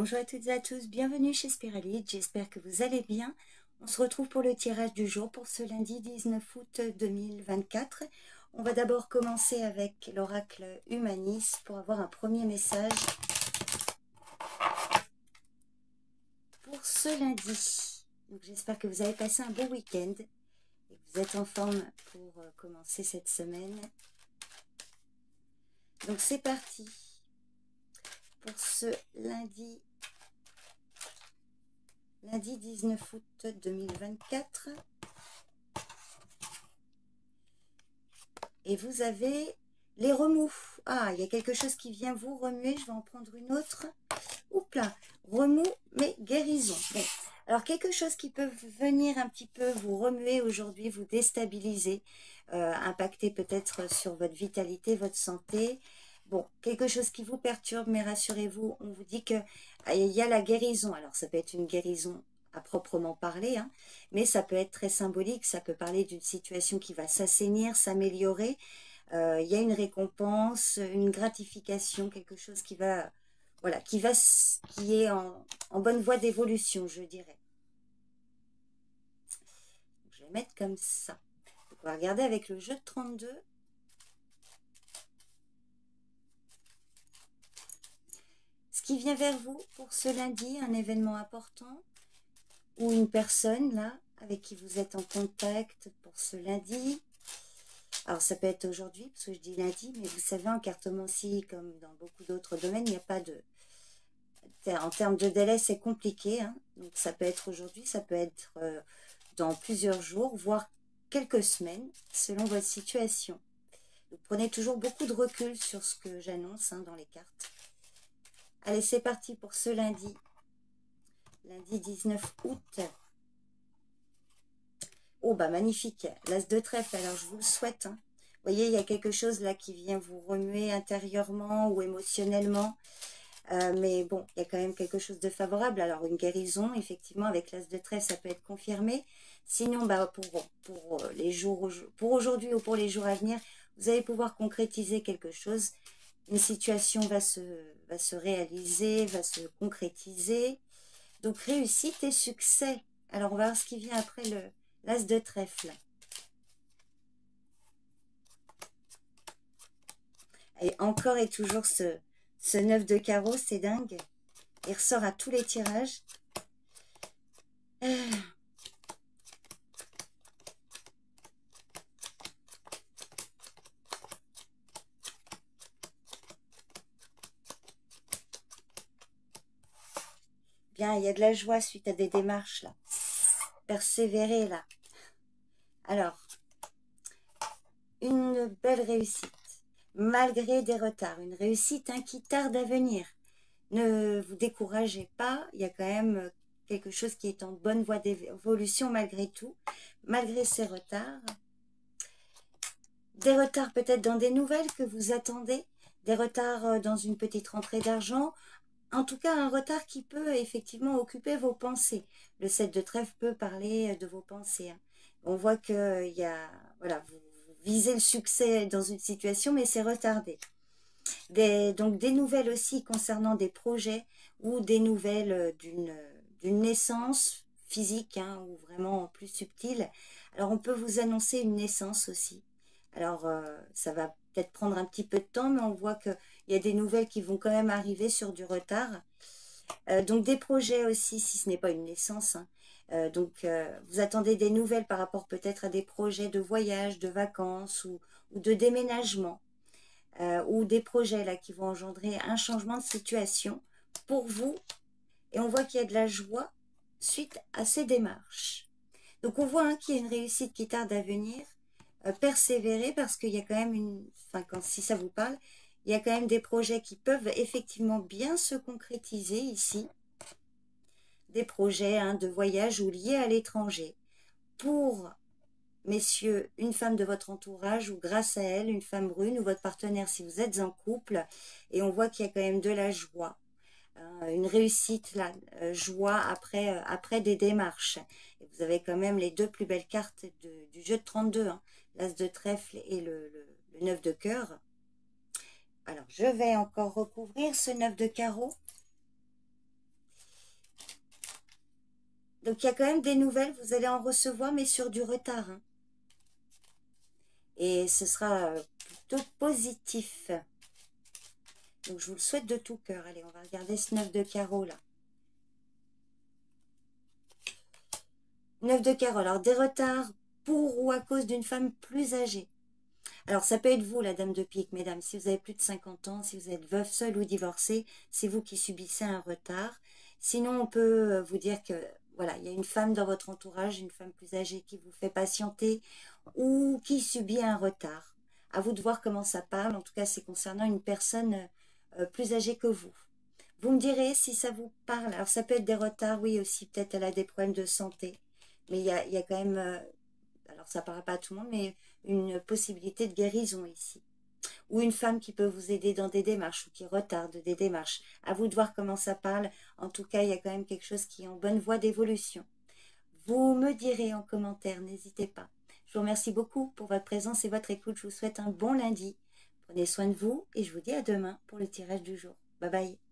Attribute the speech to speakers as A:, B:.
A: Bonjour à toutes et à tous, bienvenue chez Spiralite, j'espère que vous allez bien. On se retrouve pour le tirage du jour pour ce lundi 19 août 2024. On va d'abord commencer avec l'oracle Humanis pour avoir un premier message pour ce lundi. J'espère que vous avez passé un bon week-end et que vous êtes en forme pour commencer cette semaine. Donc c'est parti pour ce lundi 19 août 2024. Et vous avez les remous. Ah, il y a quelque chose qui vient vous remuer. Je vais en prendre une autre. Oups là, remous, mais guérison. Bon. Alors, quelque chose qui peut venir un petit peu vous remuer aujourd'hui, vous déstabiliser, impacter peut-être sur votre vitalité, votre santé. Bon, quelque chose qui vous perturbe, mais rassurez-vous, on vous dit qu'il y a la guérison. Alors, ça peut être une guérison à proprement parler, hein, mais ça peut être très symbolique, ça peut parler d'une situation qui va s'assainir, s'améliorer. Il y a une récompense, une gratification, quelque chose qui va, voilà, qui est en bonne voie d'évolution, je dirais. Je vais mettre comme ça. Donc, on va regarder avec le jeu de 32. Ce qui vient vers vous pour ce lundi, un événement important ou une personne là avec qui vous êtes en contact pour ce lundi. Alors ça peut être aujourd'hui parce que je dis lundi, mais vous savez en cartomancie comme dans beaucoup d'autres domaines, il n'y a pas de... En termes de délai, c'est compliqué, hein. Donc ça peut être aujourd'hui, ça peut être dans plusieurs jours, voire quelques semaines, selon votre situation. Vous prenez toujours beaucoup de recul sur ce que j'annonce hein, dans les cartes. Allez, c'est parti pour ce lundi. Lundi 19 août. Oh, bah magnifique. L'as de trèfle, alors je vous le souhaite. Hein. Vous voyez, il y a quelque chose là qui vient vous remuer intérieurement ou émotionnellement. Mais bon, il y a quand même quelque chose de favorable. Alors, une guérison, effectivement, avec l'as de trèfle, ça peut être confirmé. Sinon, bah, pour les jours, pour aujourd'hui ou pour les jours à venir, vous allez pouvoir concrétiser quelque chose. Une situation va se réaliser, va se concrétiser. Donc, réussite et succès. Alors, on va voir ce qui vient après l'as de trèfle. Et encore et toujours ce 9 de carreau, c'est dingue. Il ressort à tous les tirages. Bien, il y a de la joie suite à des démarches, là. Persévérer, là. Alors, une belle réussite. Malgré des retards. Une réussite hein, qui tarde à venir. Ne vous découragez pas. Il y a quand même quelque chose qui est en bonne voie d'évolution malgré tout. Malgré ces retards. Des retards peut-être dans des nouvelles que vous attendez. Des retards dans une petite rentrée d'argent. En tout cas, un retard qui peut effectivement occuper vos pensées. Le 7 de trèfle peut parler de vos pensées. Hein. On voit que voilà, vous visez le succès dans une situation, mais c'est retardé. Donc des nouvelles aussi concernant des projets ou des nouvelles d'une naissance physique hein, ou vraiment plus subtile. Alors on peut vous annoncer une naissance aussi. Alors ça va peut-être prendre un petit peu de temps, mais on voit qu'il y a des nouvelles qui vont quand même arriver sur du retard. Donc des projets aussi, si ce n'est pas une naissance. Hein. Vous attendez des nouvelles par rapport peut-être à des projets de voyage, de vacances ou de déménagement. Ou des projets là qui vont engendrer un changement de situation pour vous. Et on voit qu'il y a de la joie suite à ces démarches. Donc on voit hein, qu'il y a une réussite qui tarde à venir. Persévérer parce qu'il y a quand même si ça vous parle, il y a quand même des projets qui peuvent effectivement bien se concrétiser ici. Des projets hein, de voyage ou liés à l'étranger. Pour, messieurs, une femme de votre entourage ou grâce à elle, une femme brune ou votre partenaire si vous êtes en couple. Et on voit qu'il y a quand même de la joie. Une réussite, la joie après des démarches. Et vous avez quand même les deux plus belles cartes du jeu de 32, hein, l'as de trèfle et le 9 de cœur. Alors, je vais encore recouvrir ce 9 de carreau. Donc il y a quand même des nouvelles, vous allez en recevoir, mais sur du retard, hein. Et ce sera plutôt positif. Donc je vous le souhaite de tout cœur. Allez, on va regarder ce 9 de carreau là. 9 de carreau, alors des retards pour ou à cause d'une femme plus âgée. Alors ça peut être vous, la dame de pique, mesdames, si vous avez plus de 50 ans, si vous êtes veuf, seul ou divorcé, c'est vous qui subissez un retard. Sinon, on peut vous dire que, voilà, il y a une femme dans votre entourage, une femme plus âgée qui vous fait patienter ou qui subit un retard. À vous de voir comment ça parle, en tout cas c'est concernant une personne plus âgée que vous. Vous me direz si ça vous parle. Alors ça peut être des retards, oui aussi, peut-être elle a des problèmes de santé, mais il y a quand même, alors ça ne parlera pas à tout le monde, mais une possibilité de guérison ici. Ou une femme qui peut vous aider dans des démarches ou qui retarde des démarches. À vous de voir comment ça parle. En tout cas, il y a quand même quelque chose qui est en bonne voie d'évolution. Vous me direz en commentaire, n'hésitez pas. Je vous remercie beaucoup pour votre présence et votre écoute. Je vous souhaite un bon lundi. Prenez soin de vous et je vous dis à demain pour le tirage du jour. Bye bye.